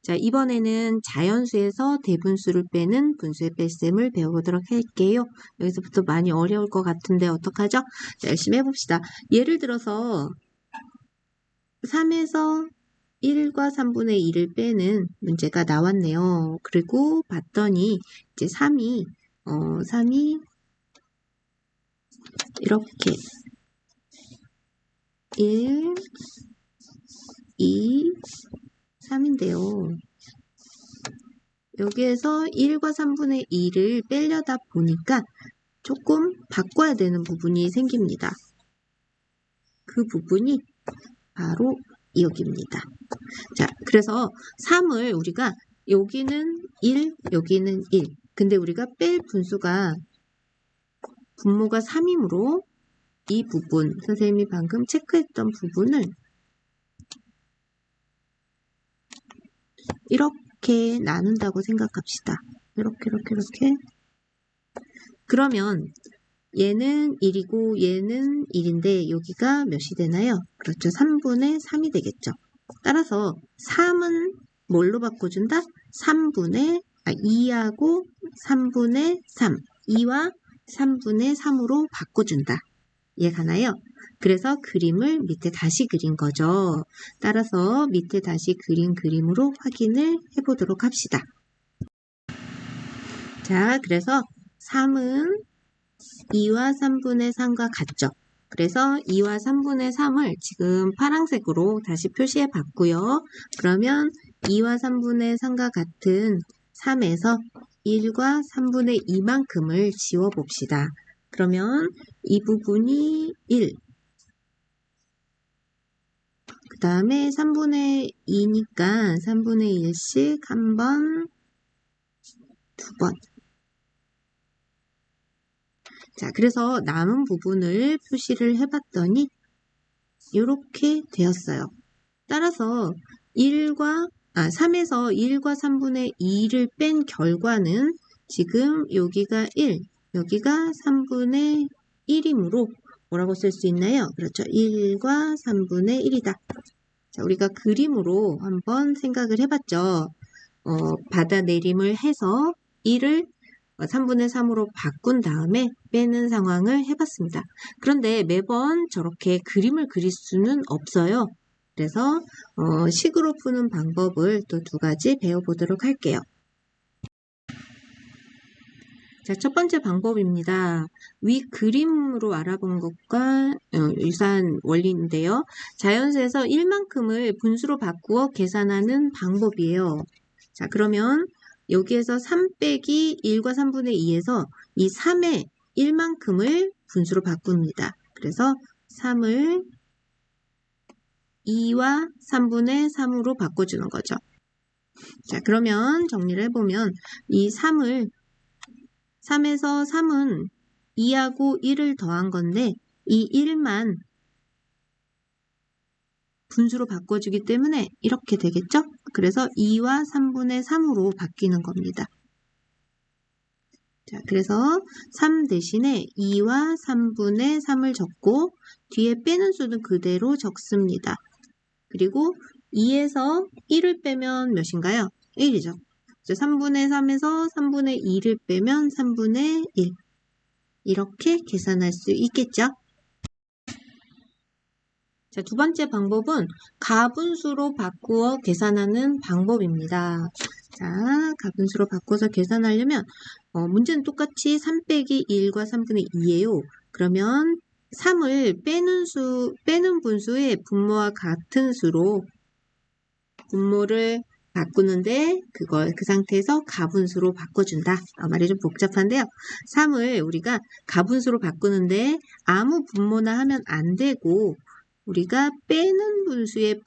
자, 이번에는 자연수에서 대분수를 빼는 분수의 뺄셈을 배워보도록 할게요. 여기서부터 많이 어려울 것 같은데 어떡하죠? 자, 열심히 해봅시다. 예를 들어서 3에서 1과 3분의 2를 빼는 문제가 나왔네요. 그리고 봤더니 이제 3이 이렇게 1, 2, 3인데요. 여기에서 1과 3분의 2를 빼려다 보니까 조금 바꿔야 되는 부분이 생깁니다. 그 부분이 바로 여기입니다. 자, 그래서 3을 우리가 여기는 1, 여기는 1. 근데 우리가 뺄 분수가 분모가 3이므로 이 부분, 선생님이 방금 체크했던 부분을 이렇게 나눈다고 생각합시다. 이렇게. 그러면 얘는 1이고 얘는 1인데 여기가 몇이 되나요? 그렇죠. 3분의 3이 되겠죠. 따라서 3은 뭘로 바꿔준다? 2하고 3분의 3. 2와 3분의 3으로 바꿔준다. 이해가나요? 그래서 그림을 밑에 다시 그린 거죠. 따라서 밑에 다시 그린 그림으로 확인을 해보도록 합시다. 자, 그래서 3은 2와 3분의 3과 같죠. 그래서 2와 3분의 3을 지금 파란색으로 다시 표시해 봤고요. 그러면 2와 3분의 3과 같은 3에서 1과 3분의 2만큼을 지워봅시다. 그러면 이 부분이 1. 그 다음에 3분의 2니까 3분의 1씩 한 번, 두 번. 자, 그래서 남은 부분을 표시를 해봤더니 이렇게 되었어요. 따라서 3에서 1과 3분의 2를 뺀 결과는 지금 여기가 1, 여기가 3분의 1이므로 뭐라고 쓸 수 있나요? 그렇죠. 1과 3분의 1이다. 자, 우리가 그림으로 한번 생각을 해봤죠. 받아내림을 해서 1을 3분의 3으로 바꾼 다음에 빼는 상황을 해봤습니다. 그런데 매번 저렇게 그림을 그릴 수는 없어요. 그래서 식으로 푸는 방법을 또 두 가지 배워보도록 할게요. 자, 첫 번째 방법입니다. 위 그림으로 알아본 것과 유사한 원리인데요. 자연수에서 1만큼을 분수로 바꾸어 계산하는 방법이에요. 자, 그러면 여기에서 3 빼기 1과 3분의 2에서 이 3의 1만큼을 분수로 바꿉니다. 그래서 3을 2와 3분의 3으로 바꿔주는 거죠. 자, 그러면 정리를 해보면 이 3에서 3은 2하고 1을 더한 건데 이 1만 분수로 바꿔주기 때문에 이렇게 되겠죠? 그래서 2와 3분의 3으로 바뀌는 겁니다. 자, 그래서 3 대신에 2와 3분의 3을 적고 뒤에 빼는 수는 그대로 적습니다. 그리고 2에서 1을 빼면 몇인가요? 1이죠. 3분의 3에서 3분의 2를 빼면 3분의 1. 이렇게 계산할 수 있겠죠? 자, 두 번째 방법은 가분수로 바꾸어 계산하는 방법입니다. 자, 가분수로 바꿔서 계산하려면 문제는 똑같이 3 빼기 1과 3분의 2예요. 그러면 3을 빼는 분수의 분모와 같은 수로 분모를 바꾸는데 그 상태에서 가분수로 바꿔준다. 말이 좀 복잡한데요. 3을 우리가 가분수로 바꾸는데 아무 분모나 하면 안 되고 우리가 빼는 분수의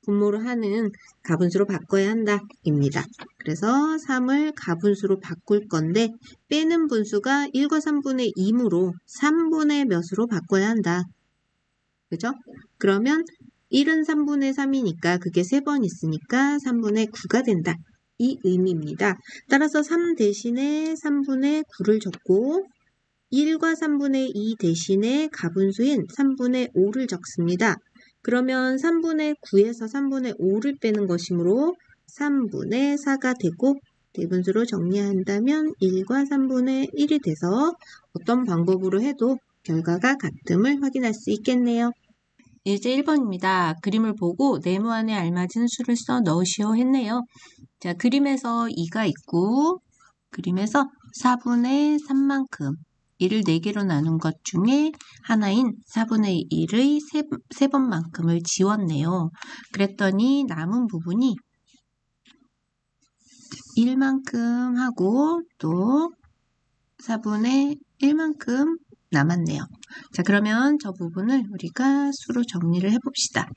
분모를 하는 가분수로 바꿔야 한다 입니다. 그래서 3을 가분수로 바꿀 건데 빼는 분수가 1과 3분의 2이므로 3분의 몇으로 바꿔야 한다. 그죠? 그러면 1은 3분의 3이니까 그게 3번 있으니까 3분의 9가 된다. 이 의미입니다. 따라서 3 대신에 3분의 9를 적고 1과 3분의 2 대신에 가분수인 3분의 5를 적습니다. 그러면 3분의 9에서 3분의 5를 빼는 것이므로 3분의 4가 되고 대분수로 정리한다면 1과 3분의 1이 돼서 어떤 방법으로 해도 결과가 같음을 확인할 수 있겠네요. 이제 1번입니다. 그림을 보고 네모안에 알맞은 수를 써 넣으시오 했네요. 자, 그림에서 2가 있고 그림에서 4분의 3만큼 1을 4개로 나눈 것 중에 하나인 4분의 1의 3번만큼을 지웠네요. 그랬더니 남은 부분이 1만큼 하고 또 4분의 1만큼 남았네요. 자, 그러면 저 부분을 우리가 수로 정리를 해봅시다.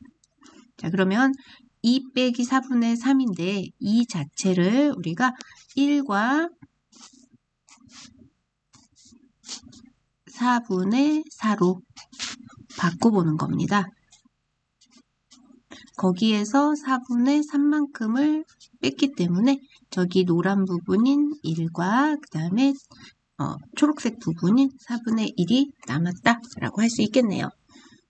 자, 그러면 2 빼기 4분의 3인데 이 자체를 우리가 1과 4분의 4로 바꿔보는 겁니다. 거기에서 4분의 3만큼을 뺐기 때문에 저기 노란 부분인 1과 그 다음에 초록색 부분인 4분의 1이 남았다라고 할 수 있겠네요.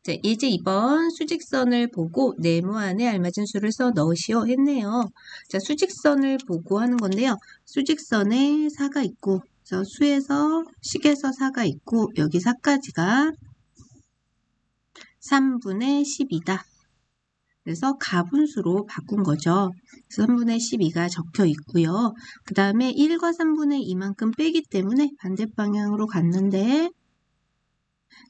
자, 이제 2번 수직선을 보고 네모안에 알맞은 수를 써 넣으시오 했네요. 자, 수직선을 보고 하는 건데요. 수직선에 4가 있고 수에서 식에서 4가 있고 여기 4까지가 3분의 12다. 그래서 가분수로 바꾼 거죠. 3분의 12가 적혀 있고요. 그 다음에 1과 3분의 2만큼 빼기 때문에 반대 방향으로 갔는데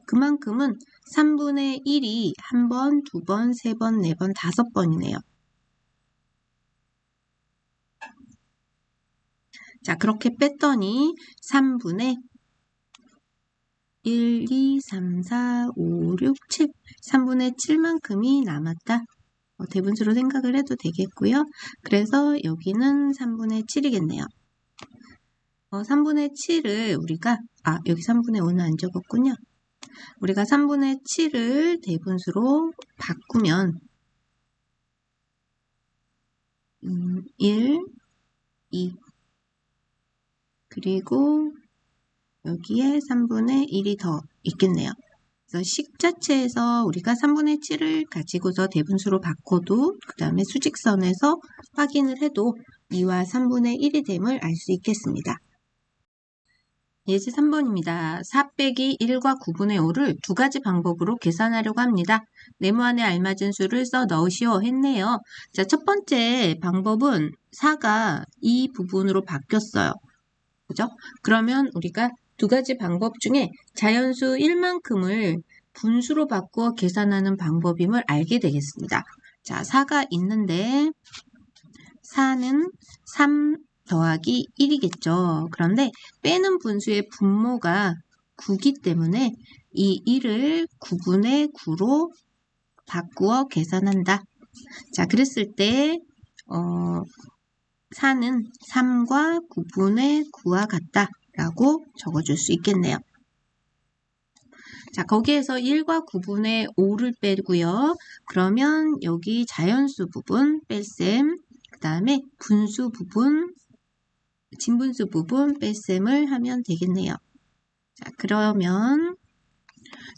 그만큼은 3분의 1이 1번, 2번, 3번, 4번, 5번이네요. 자, 그렇게 뺐더니 3분의 1, 2, 3, 4, 5, 6, 7 3분의 7만큼이 남았다. 대분수로 생각을 해도 되겠고요. 그래서 여기는 3분의 7이겠네요. 3분의 7을 우리가 여기 3분의 5는 안 적었군요. 우리가 3분의 7을 대분수로 바꾸면 1, 2 그리고 여기에 3분의 1이 더 있겠네요. 그래서 식 자체에서 우리가 3분의 7을 가지고서 대분수로 바꿔도 그 다음에 수직선에서 확인을 해도 2와 3분의 1이 됨을 알 수 있겠습니다. 예제 3번입니다. 4 빼기 1과 9분의 5를 두 가지 방법으로 계산하려고 합니다. 네모안에 알맞은 수를 써 넣으시오 했네요. 자, 첫 번째 방법은 4가 이 부분으로 바뀌었어요. 그죠? 그러면 우리가 두 가지 방법 중에 자연수 1만큼을 분수로 바꾸어 계산하는 방법임을 알게 되겠습니다. 자, 4가 있는데 4는 3 더하기 1이겠죠. 그런데 빼는 분수의 분모가 9기 때문에 이 1을 9분의 9로 바꾸어 계산한다. 자, 그랬을 때 4는 3과 9분의 9와 같다 라고 적어줄 수 있겠네요. 자, 거기에서 1과 9분의 5를 빼고요. 그러면 여기 자연수 부분 뺄셈, 그 다음에 분수 부분, 진분수 부분 뺄셈을 하면 되겠네요. 자, 그러면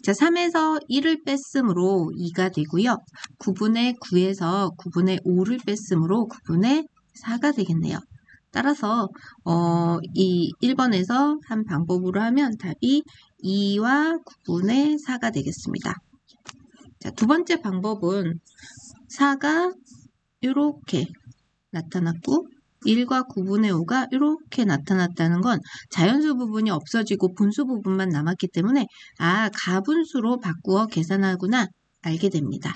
3에서 1을 뺐으므로 2가 되고요. 9분의 9에서 9분의 5를 뺐으므로 9분의 4가 되겠네요. 따라서 이 1번에서 한 방법으로 하면 답이 2와 9분의 4가 되겠습니다. 자, 두 번째 방법은 4가 이렇게 나타났고 1과 9분의 5가 이렇게 나타났다는 건 자연수 부분이 없어지고 분수 부분만 남았기 때문에 가분수로 바꾸어 계산하구나 알게 됩니다.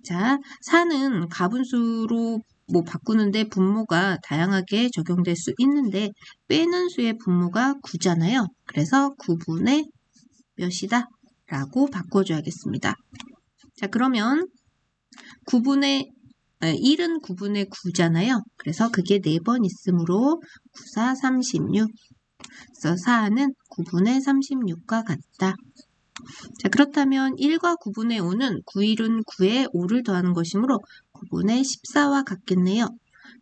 자, 4는 가분수로 바꾸는데 분모가 다양하게 적용될 수 있는데 빼는 수의 분모가 9잖아요. 그래서 9분의 몇이다 라고 바꿔줘야겠습니다. 자, 그러면 1은 9분의 9잖아요. 그래서 그게 4번 있으므로 9, 4, 36. 그래서 4는 9분의 36과 같다. 자, 그렇다면 1과 9분의 5는 9일은 9에 5를 더하는 것이므로 9분의 14와 같겠네요.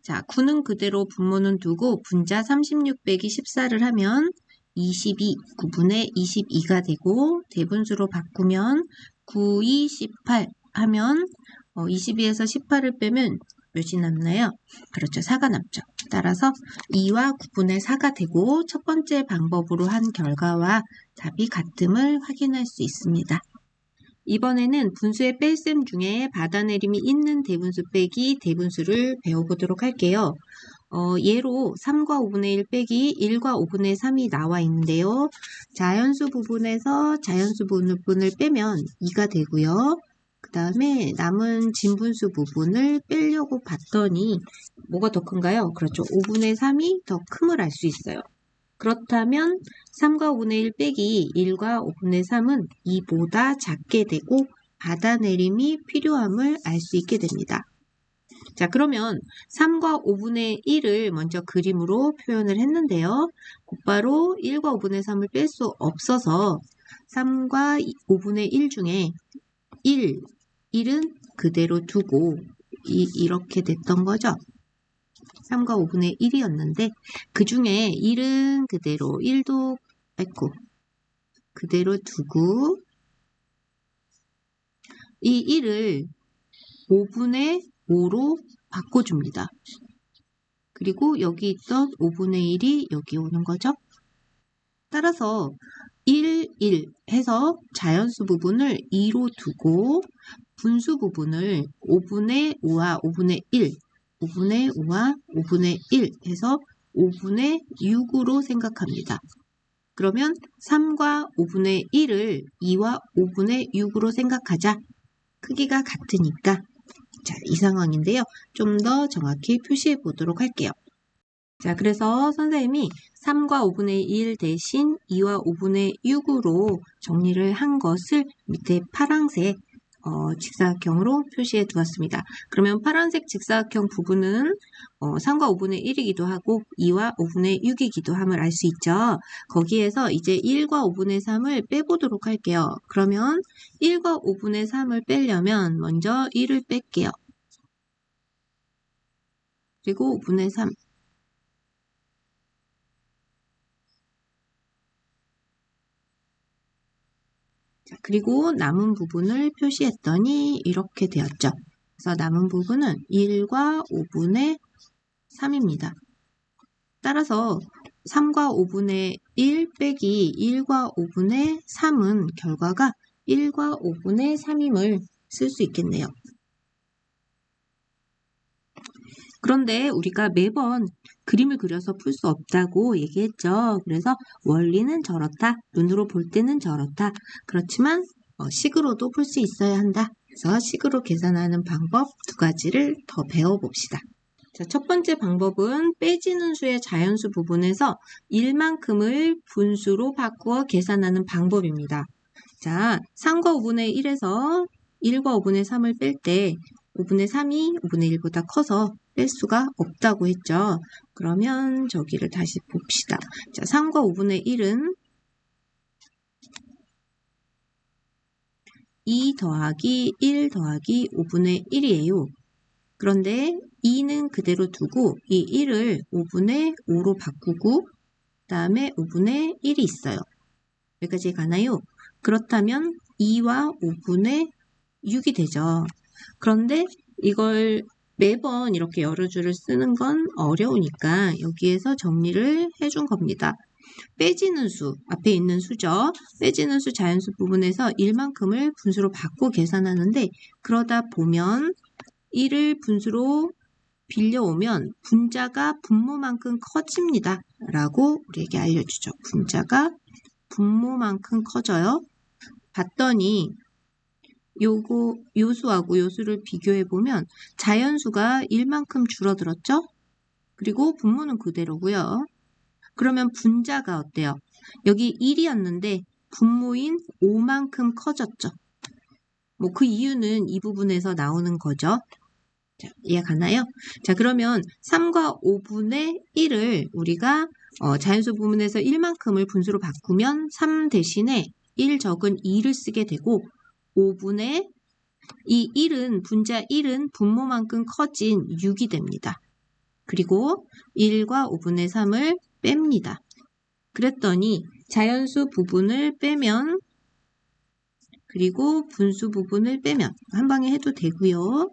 자, 9는 그대로 분모는 두고 분자 36 빼기 14를 하면 22, 9분의 22가 되고 대분수로 바꾸면 9, 2, 18, 하면 22에서 18을 빼면 몇이 남나요? 그렇죠. 4가 남죠. 따라서 2와 9분의 4가 되고 첫 번째 방법으로 한 결과와 답이 같음을 확인할 수 있습니다. 이번에는 분수의 뺄셈 중에 받아내림이 있는 대분수 빼기 대분수를 배워보도록 할게요. 예로 3과 5분의 1 빼기 1과 5분의 3이 나와 있는데요. 자연수 부분에서 자연수 부분을 빼면 2가 되고요. 그 다음에 남은 진분수 부분을 빼려고 봤더니 뭐가 더 큰가요? 그렇죠. 5분의 3이 더 큼을 알 수 있어요. 그렇다면 3과 5분의 1 빼기 1과 5분의 3은 2보다 작게 되고 받아내림이 필요함을 알 수 있게 됩니다. 자, 그러면 3과 5분의 1을 먼저 그림으로 표현을 했는데요. 곧바로 1과 5분의 3을 뺄 수 없어서 3과 5분의 1 중에 1은 그대로 두고 이렇게 됐던 거죠. 3과 5분의 1이었는데 그 중에 1은 그대로 1도 그대로 두고 이 1을 5분의 5로 바꿔줍니다. 그리고 여기 있던 5분의 1이 여기 오는 거죠. 따라서 1, 1 해서 자연수 부분을 2로 두고 분수 부분을 5분의 5와 5분의 1, 5분의 5와 5분의 1 해서 5분의 6으로 생각합니다. 그러면 3과 5분의 1을 2와 5분의 6으로 생각하자. 크기가 같으니까 자, 이 상황인데요. 좀 더 정확히 표시해 보도록 할게요. 자, 그래서 선생님이 3과 5분의 1 대신 2와 5분의 6으로 정리를 한 것을 밑에 파란색 직사각형으로 표시해 두었습니다. 그러면 파란색 직사각형 부분은 3과 5분의 1이기도 하고 2와 5분의 6이기도 함을 알 수 있죠. 거기에서 이제 1과 5분의 3을 빼보도록 할게요. 그러면 1과 5분의 3을 빼려면 먼저 1을 뺄게요. 그리고 5분의 3. 자, 그리고 남은 부분을 표시했더니 이렇게 되었죠. 그래서 남은 부분은 1과 5분의 3입니다. 따라서 3과 5분의 1 빼기 1과 5분의 3은 결과가 1과 5분의 3임을 쓸 수 있겠네요. 그런데 우리가 매번 그림을 그려서 풀 수 없다고 얘기했죠. 그래서 원리는 저렇다, 눈으로 볼 때는 저렇다. 그렇지만 식으로도 풀 수 있어야 한다. 그래서 식으로 계산하는 방법 두 가지를 더 배워봅시다. 자, 첫 번째 방법은 빼지는 수의 자연수 부분에서 1만큼을 분수로 바꾸어 계산하는 방법입니다. 자, 3과 5분의 1에서 1과 5분의 3을 뺄 때 5분의 3이 5분의 1보다 커서 뺄 수가 없다고 했죠. 그러면 저기를 다시 봅시다. 자, 3과 5분의 1은 2 더하기 1 더하기 5분의 1이에요. 그런데 2는 그대로 두고 이 1을 5분의 5로 바꾸고 그 다음에 5분의 1이 있어요. 여기까지 가나요? 그렇다면 2와 5분의 6이 되죠. 그런데 이걸 매번 이렇게 여러 줄을 쓰는 건 어려우니까 여기에서 정리를 해준 겁니다. 빼지는 수, 앞에 있는 수죠. 빼지는 수 자연수 부분에서 1만큼을 분수로 바꿔 계산하는데 그러다 보면 1을 분수로 빌려오면 분자가 분모만큼 커집니다. 라고 우리에게 알려주죠. 분자가 분모만큼 커져요. 봤더니 요수하고 요수를 비교해보면 자연수가 1만큼 줄어들었죠? 그리고 분모는 그대로고요. 그러면 분자가 어때요? 여기 1이었는데 분모인 5만큼 커졌죠. 뭐 그 이유는 이 부분에서 나오는 거죠. 자, 이해 가나요? 자, 그러면 3과 5분의 1을 우리가 자연수 부분에서 1만큼을 분수로 바꾸면 3 대신에 1 적은 2를 쓰게 되고 5분의 이 1은 분자 1은 분모만큼 커진 6이 됩니다. 그리고 1과 5분의 3을 뺍니다. 그랬더니 자연수 부분을 빼면 그리고 분수 부분을 빼면 한 방에 해도 되고요.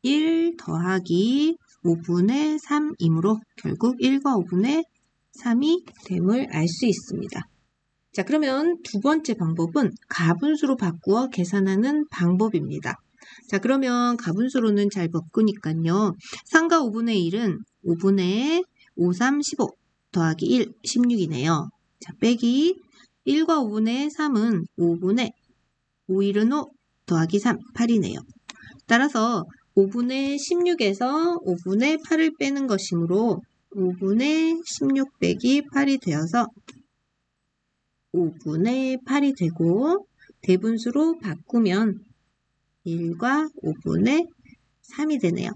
1 더하기 5분의 3이므로 결국 1과 5분의 3이 됨을 알 수 있습니다. 자, 그러면 두 번째 방법은 가분수로 바꾸어 계산하는 방법입니다. 자, 그러면 가분수로는 잘 바꾸니까요. 3과 5분의 1은 5분의 5, 3, 15 더하기 1, 16이네요. 자, 빼기 1과 5분의 3은 5분의 5, 1은 5 더하기 3, 8이네요. 따라서 5분의 16에서 5분의 8을 빼는 것이므로 5분의 16 빼기 8이 되어서 5분의 8이 되고 대분수로 바꾸면 1과 5분의 3이 되네요.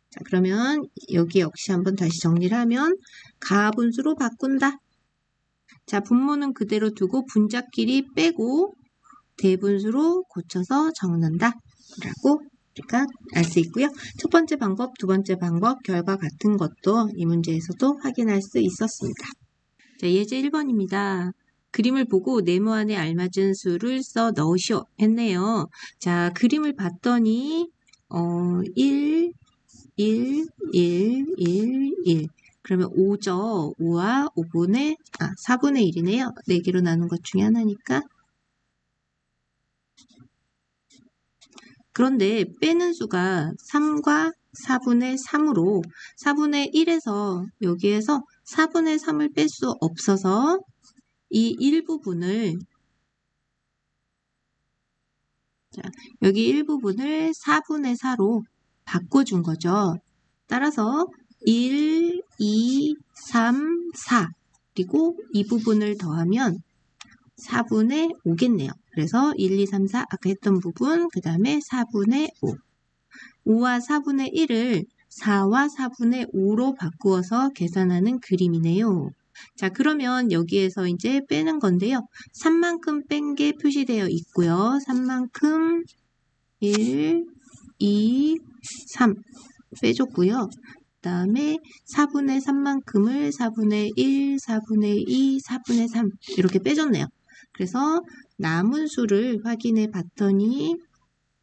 자, 그러면 여기 역시 한번 다시 정리를 하면 가분수로 바꾼다. 자, 분모는 그대로 두고 분자끼리 빼고 대분수로 고쳐서 적는다 라고 우리가 알 수 있고요. 첫 번째 방법, 두 번째 방법 결과 같은 것도 이 문제에서도 확인할 수 있었습니다. 자, 예제 1번입니다. 그림을 보고 네모 안에 알맞은 수를 써 넣으시오 했네요. 자, 그림을 봤더니 1, 1, 1, 1, 1 그러면 5죠. 5와 4분의 1이네요. 4개로 나눈 것 중에 하나니까. 그런데 빼는 수가 3과 4분의 3으로 4분의 1에서 여기에서 4분의 3을 뺄 수 없어서 이 일부분을 여기 일부분을 4분의 4로 바꿔준 거죠. 따라서 1, 2, 3, 4 그리고 이 부분을 더하면 4분의 5겠네요. 그래서 1, 2, 3, 4 아까 했던 부분 그 다음에 4분의 5 5와 4분의 1을 4와 4분의 5로 바꾸어서 계산하는 그림이네요. 자, 그러면 여기에서 이제 빼는 건데요. 3만큼 뺀 게 표시되어 있고요. 3만큼 1, 2, 3 빼줬고요. 그 다음에 4분의 3만큼을 4분의 1, 4분의 2, 4분의 3 이렇게 빼줬네요. 그래서 남은 수를 확인해 봤더니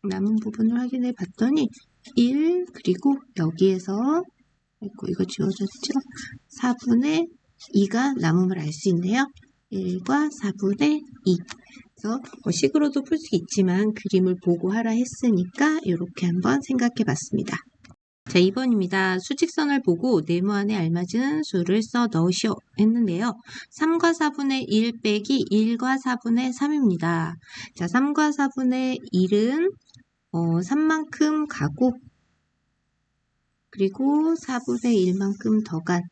남은 부분을 확인해 봤더니 1 그리고 여기에서 이거 지워졌죠? 4분의 2가 남음을 알 수 있네요. 1과 4분의 2 그래서 식으로도 풀 수 있지만 그림을 보고 하라 했으니까 이렇게 한번 생각해 봤습니다. 자, 2번입니다. 수직선을 보고 네모 안에 알맞은 수를 써 넣으시오 했는데요. 3과 4분의 1 빼기 1과 4분의 3입니다. 자, 3과 4분의 1은 3만큼 가고 그리고 4분의 1만큼 더 간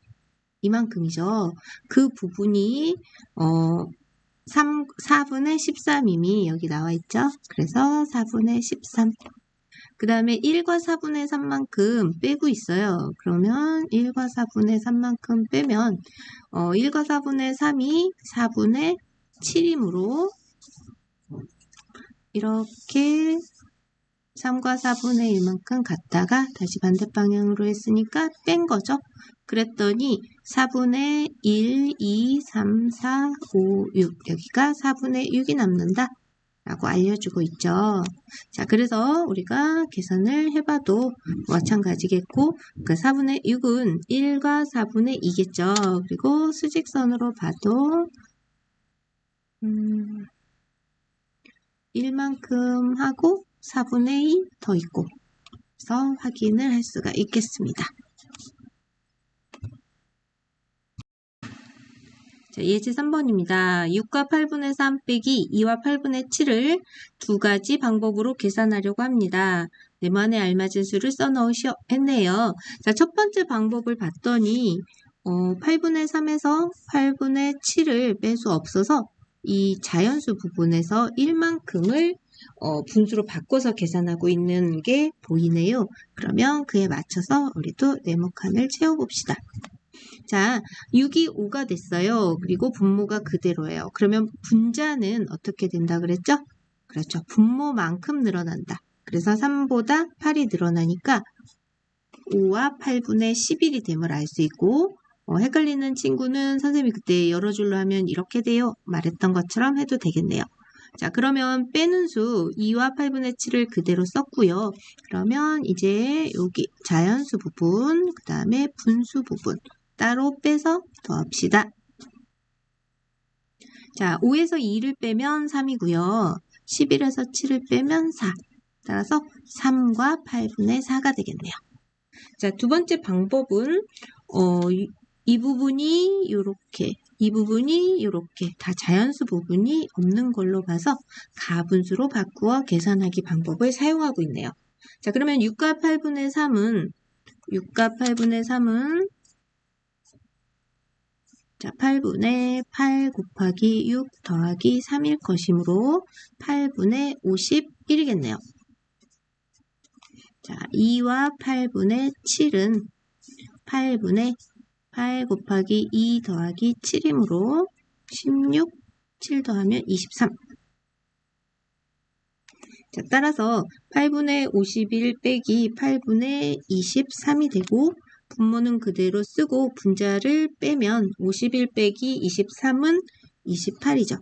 이만큼이죠. 그 부분이 4분의 13임이 여기 나와 있죠. 그래서 4분의 13 그 다음에 1과 4분의 3만큼 빼고 있어요. 그러면 1과 4분의 3만큼 빼면 1과 4분의 3이 4분의 7이므로 이렇게 3과 4분의 1만큼 갔다가 다시 반대 방향으로 했으니까 뺀 거죠. 그랬더니 4분의 1, 2, 3, 4, 5, 6 여기가 4분의 6이 남는다 라고 알려주고 있죠. 자, 그래서 우리가 계산을 해봐도 마찬가지겠고 그 4분의 6은 1과 4분의 2겠죠. 그리고 수직선으로 봐도 1만큼 하고 4분의 2 더 있고 그래서 확인을 할 수가 있겠습니다. 자, 예제 3번입니다. 6과 8분의 3 빼기 2와 8분의 7을 두 가지 방법으로 계산하려고 합니다. 네모 안에 알맞은 수를 써 넣으시오 했네요. 자, 첫 번째 방법을 봤더니 8분의 3에서 8분의 7을 뺄 수 없어서 이 자연수 부분에서 1만큼을 분수로 바꿔서 계산하고 있는 게 보이네요. 그러면 그에 맞춰서 우리도 네모칸을 채워봅시다. 자, 6이 5가 됐어요. 그리고 분모가 그대로예요. 그러면 분자는 어떻게 된다 그랬죠? 그렇죠. 분모만큼 늘어난다. 그래서 3보다 8이 늘어나니까 5와 8분의 11이 됨을 알 수 있고 헷갈리는 친구는 선생님이 그때 여러 줄로 하면 이렇게 돼요. 말했던 것처럼 해도 되겠네요. 자, 그러면 빼는 수 2와 8분의 7을 그대로 썼고요. 그러면 이제 여기 자연수 부분, 그 다음에 분수 부분 따로 빼서 더합시다. 자, 5에서 2를 빼면 3이고요. 11에서 7을 빼면 4. 따라서 3과 8분의 4가 되겠네요. 자, 두 번째 방법은 이 부분이 요렇게, 이 부분이 요렇게 다 자연수 부분이 없는 걸로 봐서 가분수로 바꾸어 계산하기 방법을 사용하고 있네요. 자, 그러면 6과 8분의 3은 자, 8분의 8 곱하기 6 더하기 3일 것이므로 8분의 51이겠네요. 자, 2와 8분의 7은 8분의 8 곱하기 2 더하기 7이므로 16, 7 더하면 23. 자, 따라서 8분의 51 빼기 8분의 23이 되고 분모는 그대로 쓰고 분자를 빼면 51 빼기 23은 28이죠.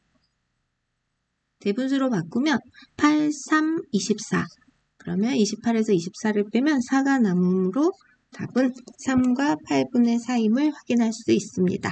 대분수로 바꾸면 8, 3, 24. 그러면 28에서 24를 빼면 4가 남으므로 답은 3과 8분의 4임을 확인할 수 있습니다.